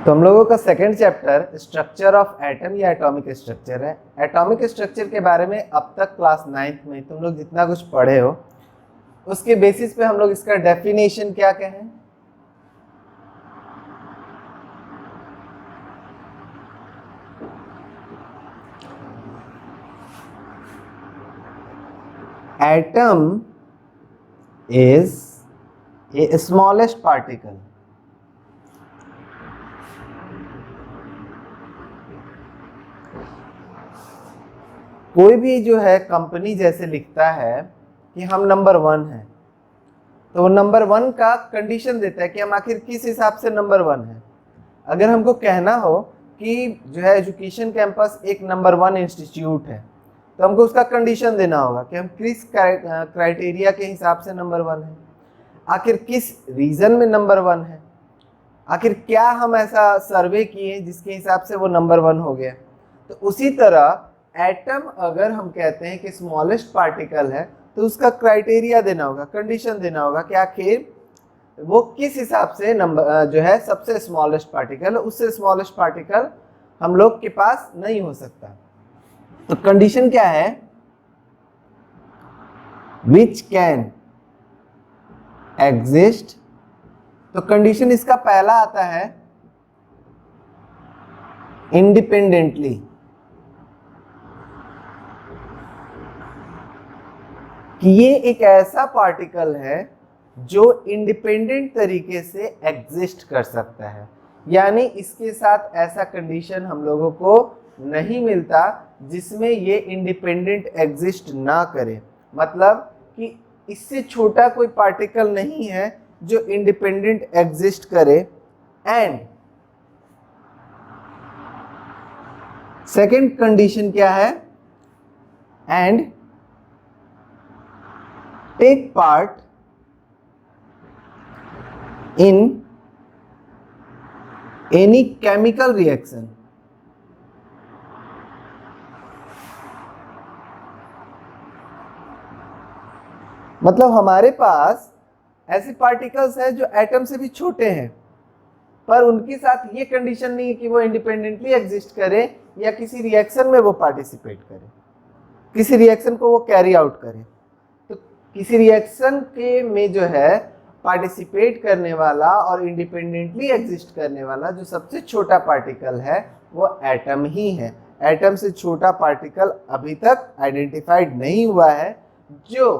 तो हम लोगों का second chapter structure of atom या एटॉमिक स्ट्रक्चर है। एटॉमिक स्ट्रक्चर के बारे में अब तक क्लास 9th में तुम लोग जितना कुछ पढ़े हो उसके बेसिस पे हम लोग इसका डेफिनेशन क्या कहें, atom is a smallest particle. कोई भी जो है कंपनी जैसे लिखता है कि हम नंबर 1 है, तो वो नंबर 1 का कंडीशन देता है कि हम आखिर किस हिसाब से नंबर 1 है। अगर हमको कहना हो कि जो है एजुकेशन कैंपस एक नंबर 1 इंस्टीट्यूट है, तो हमको उसका कंडीशन देना होगा कि हम किस क्राइटेरिया के हिसाब से नंबर 1 है, आखिर किस रीजन में नंबर 1 है, आखिर क्या हम ऐसा सर्वे किए जिसके हिसाब से वो नंबर 1 हो गया। तो उसी तरह एटम अगर हम कहते हैं कि स्मॉलेस्ट पार्टिकल है, तो उसका क्राइटेरिया देना होगा, कंडीशन देना होगा कि आखिर वो किस हिसाब से नंबर जो है सबसे स्मॉलेस्ट पार्टिकल, उससे स्मॉलेस्ट पार्टिकल हम लोग के पास नहीं हो सकता। तो कंडीशन क्या है, विच कैन एग्जिस्ट। तो कंडीशन इसका पहला आता है इंडिपेंडेंटली, कि ये एक ऐसा पार्टिकल है जो इंडिपेंडेंट तरीके से एग्जिस्ट कर सकता है। यानी इसके साथ ऐसा कंडीशन हम लोगों को नहीं मिलता जिसमें ये इंडिपेंडेंट एग्जिस्ट ना करे, मतलब कि इससे छोटा कोई पार्टिकल नहीं है जो इंडिपेंडेंट एग्जिस्ट करे। एंड सेकंड कंडीशन क्या है, and take part in any chemical reaction। मतलब हमारे पास ऐसे पार्टिकल्स हैं जो एटम से भी छोटे हैं, पर उनके साथ ये कंडीशन नहीं है कि वो इंडिपेंडेंटली एग्जिस्ट करे या किसी रिएक्शन में वो पार्टिसिपेट करे, किसी रिएक्शन को वो कैरी आउट करे। किसी रिएक्शन के में जो है पार्टिसिपेट करने वाला और इंडिपेंडेंटली एग्जिस्ट करने वाला जो सबसे छोटा पार्टिकल है वो एटम ही है। एटम से छोटा पार्टिकल अभी तक आइडेंटिफाइड नहीं हुआ है जो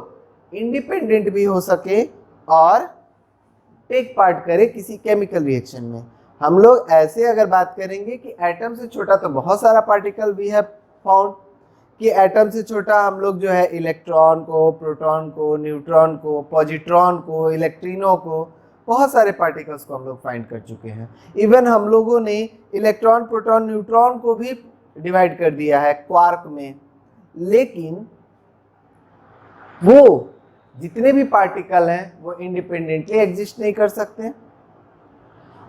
इंडिपेंडेंट भी हो सके और टेक पार्ट करे किसी केमिकल रिएक्शन में। हम लोग ऐसे अगर बात करेंगे कि एटम से छोटा, तो बहुत सारा पार्टिकल वी हैव फाउंड कि एटम से छोटा हम लोग जो है इलेक्ट्रॉन को, प्रोटॉन को, न्यूट्रॉन को, पॉजिट्रॉन को, इलेक्ट्रिनो को, बहुत सारे पार्टिकल्स को हम लोग फाइंड कर चुके हैं। इवन हम लोगों ने इलेक्ट्रॉन, प्रोटॉन, न्यूट्रॉन को भी डिवाइड कर दिया है क्वार्क में। लेकिन वो जितने भी पार्टिकल हैं वो इंडिपेंडेंटली एग्जिस्ट नहीं कर सकते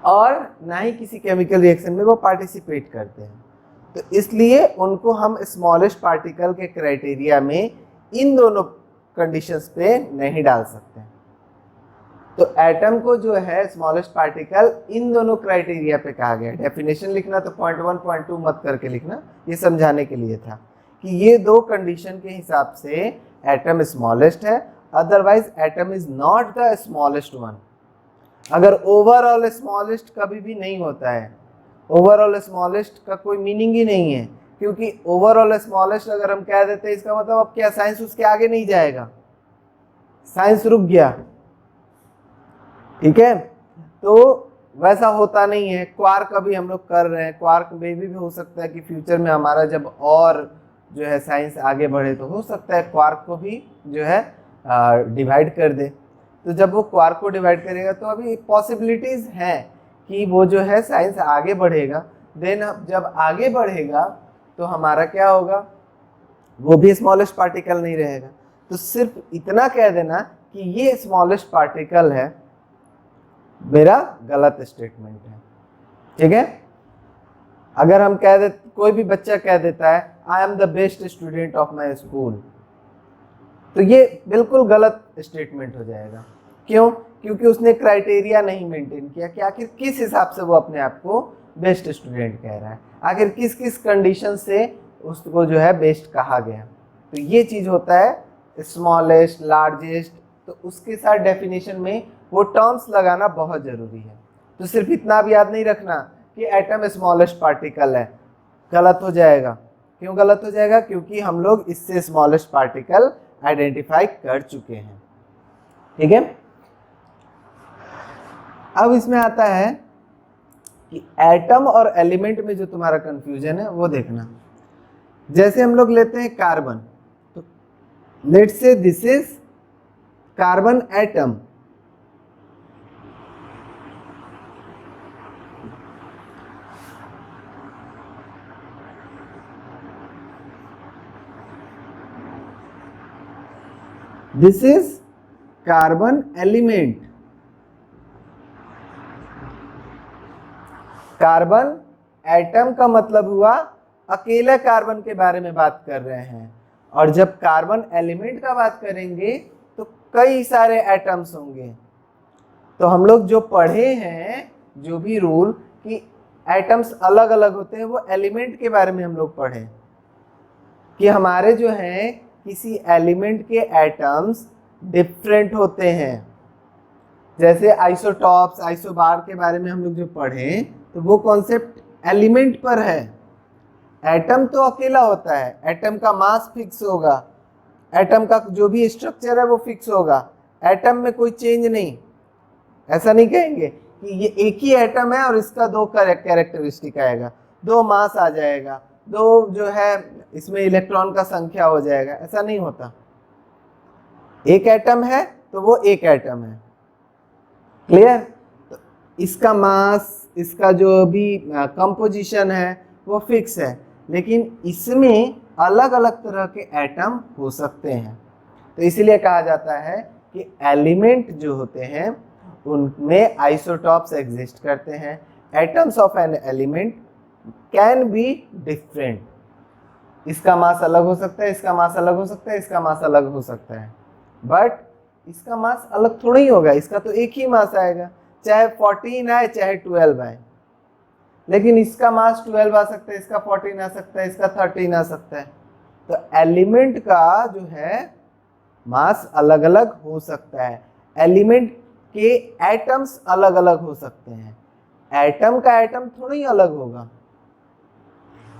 और ना ही किसी केमिकल रिएक्शन में वो पार्टिसिपेट करते हैं। तो इसलिए उनको हम स्मॉलेस्ट पार्टिकल के क्राइटेरिया में इन दोनों कंडीशंस पे नहीं डाल सकते। तो एटम को जो है स्मॉलेस्ट पार्टिकल इन दोनों क्राइटेरिया पे कहा गया। डेफिनेशन लिखना तो पॉइंट 1 पॉइंट 2 मत करके लिखना, ये समझाने के लिए था कि ये दो कंडीशन के हिसाब से एटम स्मॉलेस्ट है, otherwise atom is not the smallest one. अगर ओवरऑल स्मॉलेस्ट कभी भी नहीं होता है, ओवरऑल स्मॉलेस्ट का कोई मीनिंग ही नहीं है, क्योंकि ओवरऑल स्मॉलेस्ट अगर हम कह देते हैं इसका मतलब अब क्या साइंस उसके आगे नहीं जाएगा, साइंस रुक गया। ठीक है, तो वैसा होता नहीं है। क्वार्क अभी हम लोग कर रहे हैं, क्वार्क में भी हो सकता है कि फ्यूचर में हमारा जब और जो है साइंस आगे बढ़े तो हो सकता है क्वार्क को भी जो है डिवाइड कर दे। तो जब वो क्वार्क को डिवाइड करेगा तो अभी पॉसिबिलिटीज हैं कि वो जो है साइंस आगे बढ़ेगा। देन जब आगे बढ़ेगा तो हमारा क्या होगा, वो भी स्मॉलेस्ट पार्टिकल नहीं रहेगा। तो सिर्फ इतना कह देना कि ये स्मॉलेस्ट पार्टिकल है मेरा गलत स्टेटमेंट है। ठीक है, अगर हम कह दे, कोई भी बच्चा कह देता है I am the best student of my school, तो ये बिल्कुल गलत स्टेटमेंट हो जाएगा। क्यों? क्योंकि उसने क्राइटेरिया नहीं मेंटेन किया कि आखिर किस हिसाब से वो अपने आप को बेस्ट स्टूडेंट कह रहा है। आखिर किस किस कंडीशन से उसको जो है बेस्ट कहा गया, तो ये चीज होता है स्मॉलेस्ट, लार्जेस्ट, तो उसके साथ डेफिनेशन में वो टर्म्स लगाना बहुत जरूरी है। तो सिर्फ इतना भी याद नहीं रखना कि एटम स्मॉलेस्ट पार्टिकल है, गलत हो जाएगा। क्यों गलत हो जाएगा? क्योंकि हम लोग इससे स्मॉलेस्ट पार्टिकल आइडेंटिफाई कर चुके हैं। ठीक है, अब इसमें आता है कि एटम और एलिमेंट में जो तुम्हारा कंफ्यूजन है वो देखना। जैसे हम लोग लेते हैं कार्बन, तो let's say this is carbon atom, this is carbon element. Carbon atom का मतलब हुआ अकेले कार्बन के बारे में बात कर रहे हैं, और जब कार्बन एलिमेंट का बात करेंगे तो कई सारे एटम्स होंगे। तो हम लोग जो पढ़े हैं, जो भी रूल कि एटम्स अलग अलग होते हैं, वो एलिमेंट के बारे में हम लोग पढ़े कि हमारे जो हैं किसी एलिमेंट के एटम्स डिफरेंट होते हैं। जैसे आइसोटॉप्स, आइसोबार के बारे में हम लोग जो पढ़े, तो वो कॉन्सेप्ट एलिमेंट पर है। एटम तो अकेला होता है, एटम का मास फिक्स होगा, एटम का जो भी स्ट्रक्चर है वो फिक्स होगा, एटम में कोई चेंज नहीं। ऐसा नहीं कहेंगे कि ये एक ही एटम है और इसका दो कैरेक्टरिस्टिक आएगा, दो मास आ जाएगा, दो जो है इसमें इलेक्ट्रॉन का संख्या हो जाएगा, ऐसा नहीं होता। एक एटम है तो वो एक एटम है। क्लियर? तो इसका मास, इसका जो भी कंपोजिशन है वो फिक्स है, लेकिन इसमें अलग अलग तरह के एटम हो सकते हैं। तो इसीलिए कहा जाता है कि एलिमेंट जो होते हैं उनमें आइसोटॉप्स एग्जिस्ट करते हैं। Atoms of an element can be different. इसका मास अलग हो सकता है, इसका मास अलग हो सकता है, इसका मास अलग हो सकता है, बट इसका मास अलग थोड़ा ही होगा। इसका तो एक ही मास आएगा, चाहे 14 आए चाहे 12 आए, लेकिन इसका मास 12 आ सकता है, इसका 14 आ सकता है, इसका 13 आ सकता है। तो एलिमेंट का जो है मास अलग अलग हो सकता है, एलिमेंट के एटम्स अलग अलग हो सकते हैं। एटम का एटम थोड़ा ही अलग होगा,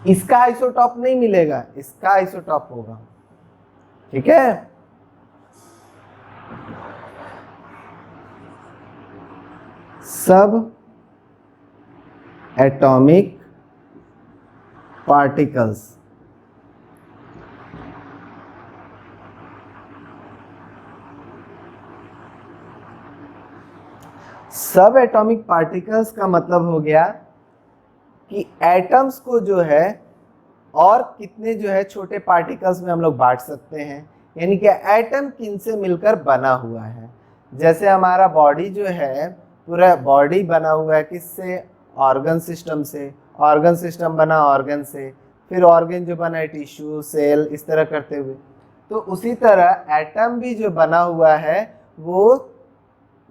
इसका आइसोटॉप नहीं मिलेगा, इसका आइसोटॉप होगा। ठीक है, सब एटॉमिक पार्टिकल्स, सब एटॉमिक पार्टिकल्स का मतलब हो गया कि एटम्स को जो है और कितने जो है छोटे पार्टिकल्स में हम लोग बांट सकते हैं, यानी कि एटम किन से मिलकर बना हुआ है। जैसे हमारा बॉडी जो है, पूरा बॉडी बना हुआ है किससे? ऑर्गन सिस्टम से। ऑर्गन सिस्टम बना ऑर्गन से, फिर ऑर्गन जो बना है टिश्यू, सेल, इस तरह करते हुए। तो उसी तरह एटम भी जो बना हुआ है वो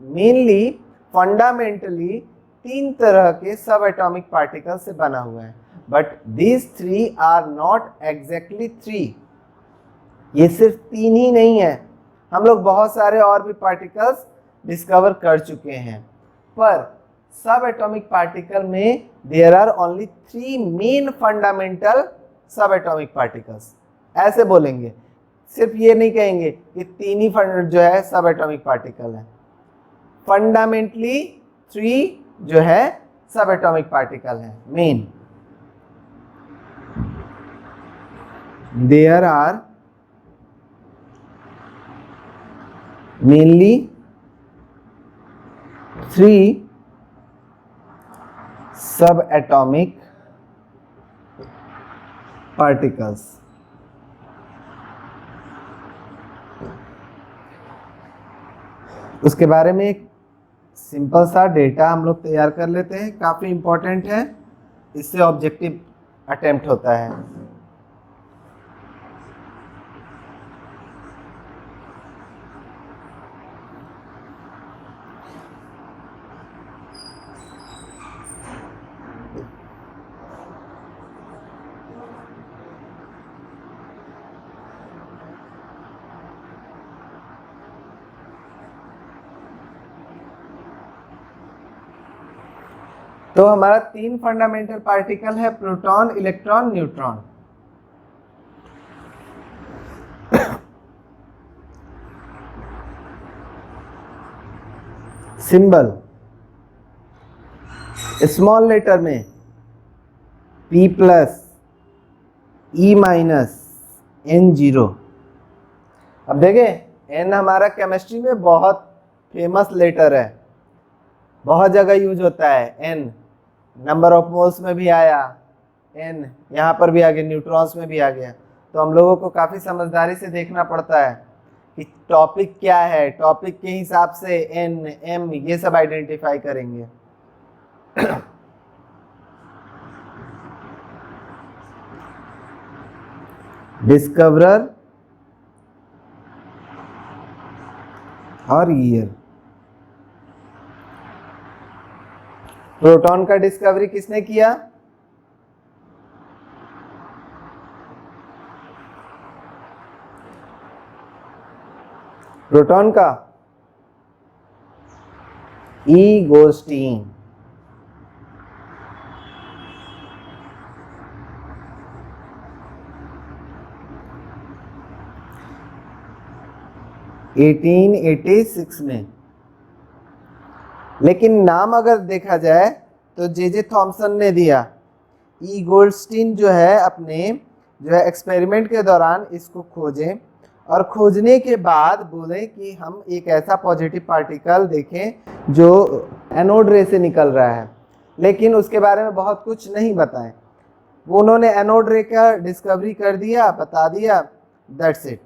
मेनली फंडामेंटली 3 तरह के सब एटॉमिक पार्टिकल से बना हुआ है। But these 3 are not exactly 3। ये सिर्फ 3 ही नहीं है, हम लोग बहुत सारे और भी पार्टिकल्स डिस्कवर कर चुके हैं। पर सब एटॉमिक पार्टिकल में there are only 3 main fundamental sub atomic particles. ऐसे बोलेंगे, सिर्फ ये नहीं कहेंगे कि 3 ही जो है सब एटॉमिक पार्टिकल है। फंडामेंटली 3 जो है सब एटॉमिक पार्टिकल है मेन। देयर आर मेनली 3 सब एटॉमिक पार्टिकल्स। उसके बारे में एक सिंपल सा डेटा हम लोग तैयार कर लेते हैं, काफ़ी इंपॉर्टेंट है, इससे ऑब्जेक्टिव अटेम्प्ट होता है। तो हमारा 3 फंडामेंटल पार्टिकल है, proton, electron, neutron. Symbol small letter में P plus E minus N0। अब देखें N हमारा केमिस्ट्री में बहुत फेमस लेटर है, बहुत जगह यूज होता है। N नंबर ऑफ मोल्स में भी आया, N यहाँ पर भी आ गया, न्यूट्रॉन्स में भी आ गया। तो हम लोगों को काफ़ी समझदारी से देखना पड़ता है कि टॉपिक क्या है, टॉपिक के हिसाब से N, M ये सब आइडेंटिफाई करेंगे। डिस्कवरर और ईयर। प्रोटॉन का डिस्कवरी किसने किया? प्रोटॉन का ईगोस्टीन। एटीन 86 में। लेकिन नाम अगर देखा जाए तो जे थॉमसन ने दिया। ई गोल्डस्टीन जो है अपने एक्सपेरिमेंट के दौरान इसको खोजे और खोजने के बाद बोले कि हम एक ऐसा पॉजिटिव पार्टिकल देखें जो एनोड रे से निकल रहा है, लेकिन उसके बारे में बहुत कुछ नहीं बताएं। वो उन्होंने एनोड रे का डिस्कवरी कर दिया, बता दिया, दैट्स इट।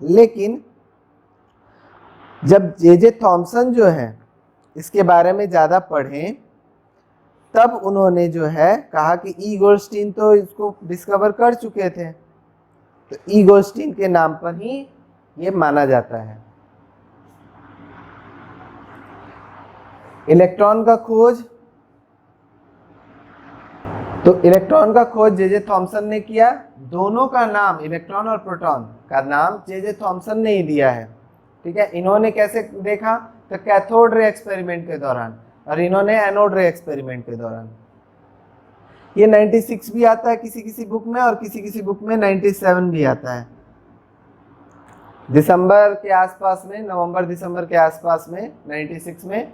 लेकिन जब जे थॉमसन जो है इसके बारे में ज़्यादा पढ़ें तब उन्होंने जो है कहा कि ई गोल्डस्टीन तो इसको डिस्कवर कर चुके थे, तो ई गोल्डस्टीन के नाम पर ही ये माना जाता है। इलेक्ट्रॉन का खोज, तो इलेक्ट्रॉन का खोज जे थॉमसन ने किया। दोनों का नाम, इलेक्ट्रॉन और प्रोटॉन का नाम जे थॉमसन ने ही दिया है, ठीक है। इन्होंने कैसे देखा? तो कैथोड रे एक्सपेरिमेंट के दौरान, और इन्होंने एनोड रे एक्सपेरिमेंट के दौरान। ये 96 भी आता है किसी किसी बुक में, और किसी किसी बुक में 97 भी आता है। दिसंबर के आसपास में, नवंबर दिसंबर के आसपास में 96 में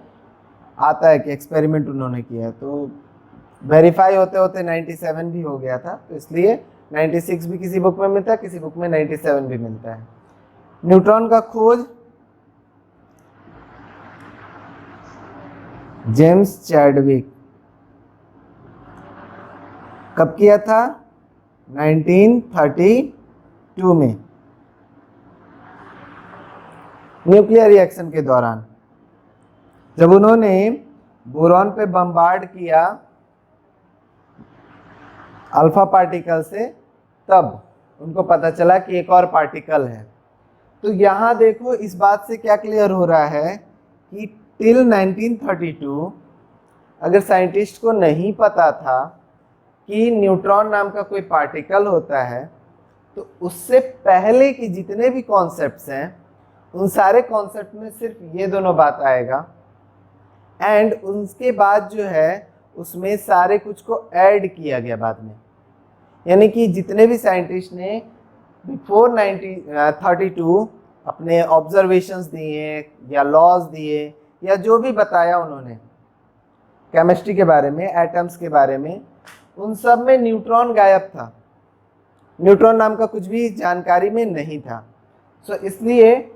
आता है कि एक्सपेरिमेंट उन्होंने किया। तो वेरीफाई होते होते 97 भी हो गया था, तो इसलिए 96 भी किसी बुक में मिलता है, किसी बुक में 97 भी मिलता है। न्यूट्रॉन का खोज जेम्स चैडविक कब किया था? 1932 में, न्यूक्लियर रिएक्शन के दौरान, जब उन्होंने बोरॉन पे बम्बार्ड किया अल्फा पार्टिकल से, तब उनको पता चला कि एक और पार्टिकल है। तो यहाँ देखो इस बात से क्या क्लियर हो रहा है कि टिल 1932 अगर साइंटिस्ट को नहीं पता था कि न्यूट्रॉन नाम का कोई पार्टिकल होता है, तो उससे पहले की जितने भी कॉन्सेप्ट्स हैं उन सारे कॉन्सेप्ट में सिर्फ ये दोनों बात आएगा, एंड उसके बाद जो है उसमें सारे कुछ को ऐड किया गया बाद में। यानी कि जितने भी साइंटिस्ट ने बिफोर 1932 अपने ऑब्जर्वेशंस दिए या लॉज दिए या जो भी बताया उन्होंने केमिस्ट्री के बारे में, एटम्स के बारे में, उन सब में न्यूट्रॉन गायब था। न्यूट्रॉन नाम का कुछ भी जानकारी में नहीं था। सो इसलिए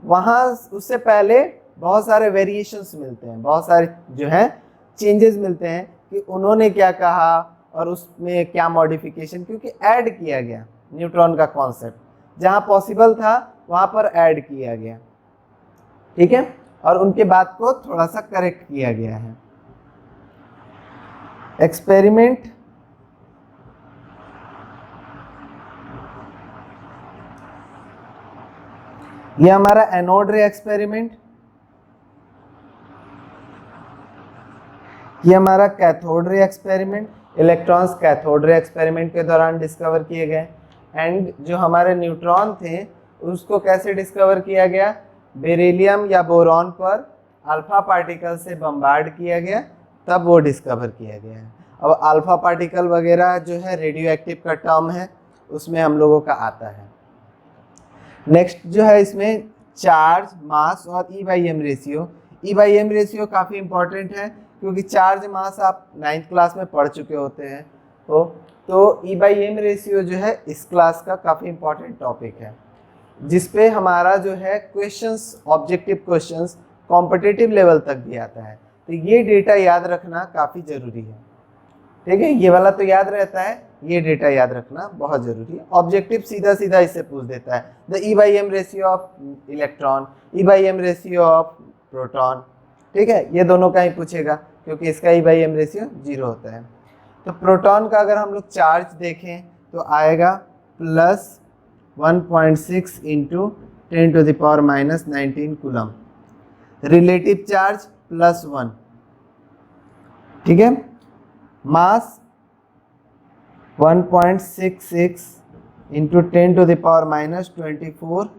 वहाँ उससे पहले बहुत सारे वेरिएशंस मिलते हैं, बहुत सारे जो हैं चेंजेस मिलते हैं कि उन्होंने क्या कहा और उसमें क्या मॉडिफिकेशन, क्योंकि ऐड किया गया न्यूट्रॉन का कॉन्सेप्ट, जहाँ पॉसिबल था वहाँ पर ऐड किया गया, ठीक है, और उनके बात को थोड़ा सा करेक्ट किया गया है। एक्सपेरिमेंट ये हमारा एनोड रे एक्सपेरिमेंट, ये हमारा cathode ray experiment. Electrons cathode ray experiment के दौरान डिस्कवर किए गए, एंड जो हमारे न्यूट्रॉन थे उसको कैसे डिस्कवर किया गया? बेरिलियम या बोरॉन पर अल्फा पार्टिकल से बम्बार्ड किया गया, तब वो डिस्कवर किया गया है। अब अल्फा पार्टिकल वगैरह जो है रेडियो एक्टिव का टर्म है, उसमें हम लोगों का आता है। नेक्स्ट जो है इसमें चार्ज, मास और E/m रेशियो। E/m रेशियो काफ़ी इंपॉर्टेंट है, क्योंकि चार्ज मास आप 9th क्लास में पढ़ चुके होते हैं। तो E/m रेशियो जो है इस क्लास का काफ़ी इंपॉर्टेंट टॉपिक है, जिसपे हमारा जो है questions, objective questions competitive level तक भी आता है। तो ये डेटा याद रखना काफ़ी ज़रूरी है। ठीक है, ये वाला तो याद रहता है, ये डेटा याद रखना बहुत ज़रूरी है। ऑब्जेक्टिव सीधा सीधा इससे पूछ देता है, the E/m ratio of electron, E/m ratio of proton. ठीक है, ये दोनों का ही पूछेगा, क्योंकि इसका E/m रेशियो 0 होता है। तो प्रोटॉन का अगर हम लोग चार्ज देखें तो आएगा plus 1.6 into 10⁻⁻19 coulomb. Relative charge +1। ठीक है, mass 1.66 into 10⁻24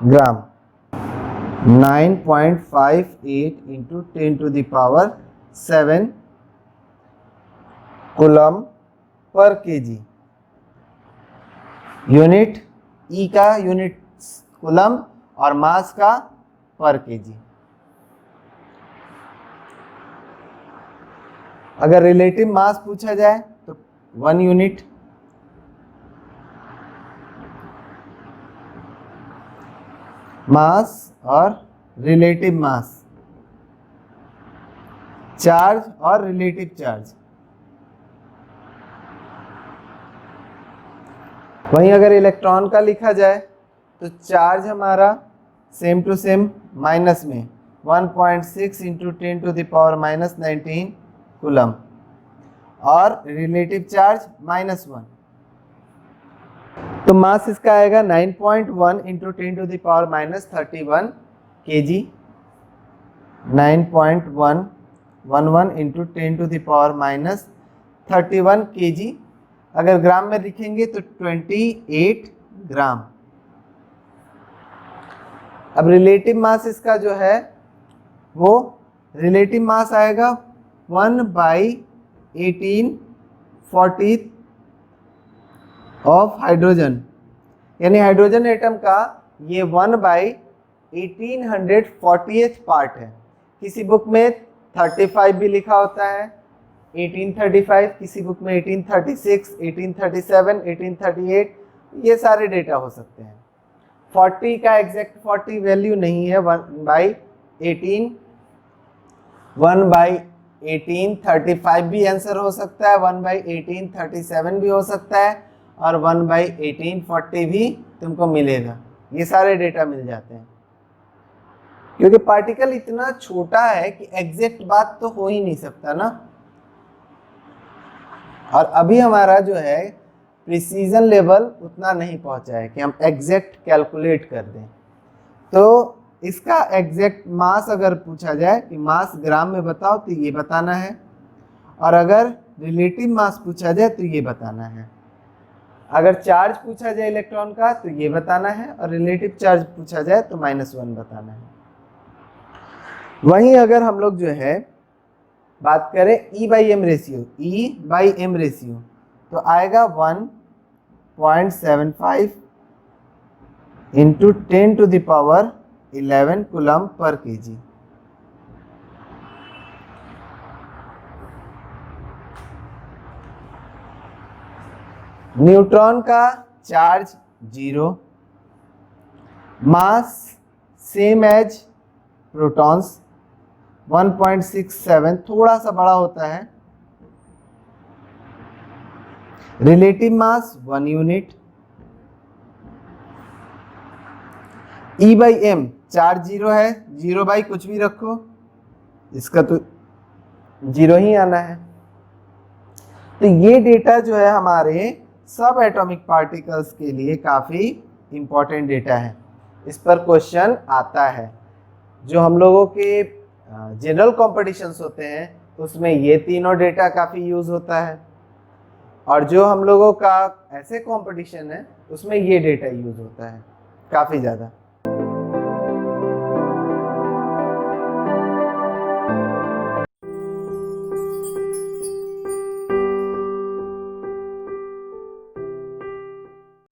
gram. 9.58 into 10⁻7 coulomb पर केजी। यूनिट ई का यूनिट कूलम और मास का पर केजी। अगर रिलेटिव मास पूछा जाए तो 1 यूनिट, मास और रिलेटिव मास, चार्ज और रिलेटिव चार्ज। वहीं अगर इलेक्ट्रॉन का लिखा जाए तो चार्ज हमारा सेम टू सेम माइनस में 1.6 इंटू 10⁻⁻19 कूलम और रिलेटिव चार्ज -1। तो मास इसका आएगा 9.1 इंटू 10⁻31 kg। 9.111 into 10⁻31 kg। अगर ग्राम में लिखेंगे तो 28 ग्राम। अब रिलेटिव मास इसका जो है वो रिलेटिव मास आएगा 1/1840 ऑफ हाइड्रोजन, यानी हाइड्रोजन एटम का ये 1/1840th पार्ट है। किसी बुक में 35 भी लिखा होता है, 1835, किसी बुक में 1836, 1837, 1838, ये सारे डेटा हो सकते हैं। 40 का एग्जैक्ट 40 वैल्यू नहीं है, 1/1835 भी आंसर हो सकता है, 1/1837 भी हो सकता है और 1/1840 भी तुमको मिलेगा। ये सारे डेटा मिल जाते हैं, क्योंकि पार्टिकल इतना छोटा है कि एग्जैक्ट बात तो हो ही नहीं सकता ना। और अभी हमारा जो है प्रिसीजन लेवल उतना नहीं पहुंचा है कि हम एग्जैक्ट कैलकुलेट कर दें। तो इसका एग्जैक्ट मास अगर पूछा जाए कि मास ग्राम में बताओ तो ये बताना है, और अगर रिलेटिव मास पूछा जाए तो ये बताना है। अगर चार्ज पूछा जाए इलेक्ट्रॉन का तो ये बताना है, और रिलेटिव चार्ज पूछा जाए तो -1 बताना है। वहीं अगर हम लोग जो है बात करें E/m रेशियो, तो आएगा 1.75 इंटू 10⁻11 कूलम पर केजी। न्यूट्रॉन का charge 0, mass same as protons 1.67, थोड़ा सा बड़ा होता है। Relative mass 1 unit. E/m charge 0 है, 0 बाई कुछ भी रखो, इसका तो 0 ही आना है। तो ये डेटा जो है हमारे सब एटॉमिक पार्टिकल्स के लिए काफ़ी इंपॉर्टेंट डेटा है। इस पर क्वेश्चन आता है। जो हम लोगों के जनरल कॉम्पिटिशन्स होते हैं उसमें ये तीनों डेटा काफ़ी यूज़ होता है, और जो हम लोगों का ऐसे कंपटीशन है उसमें ये डेटा यूज़ होता है काफ़ी ज़्यादा।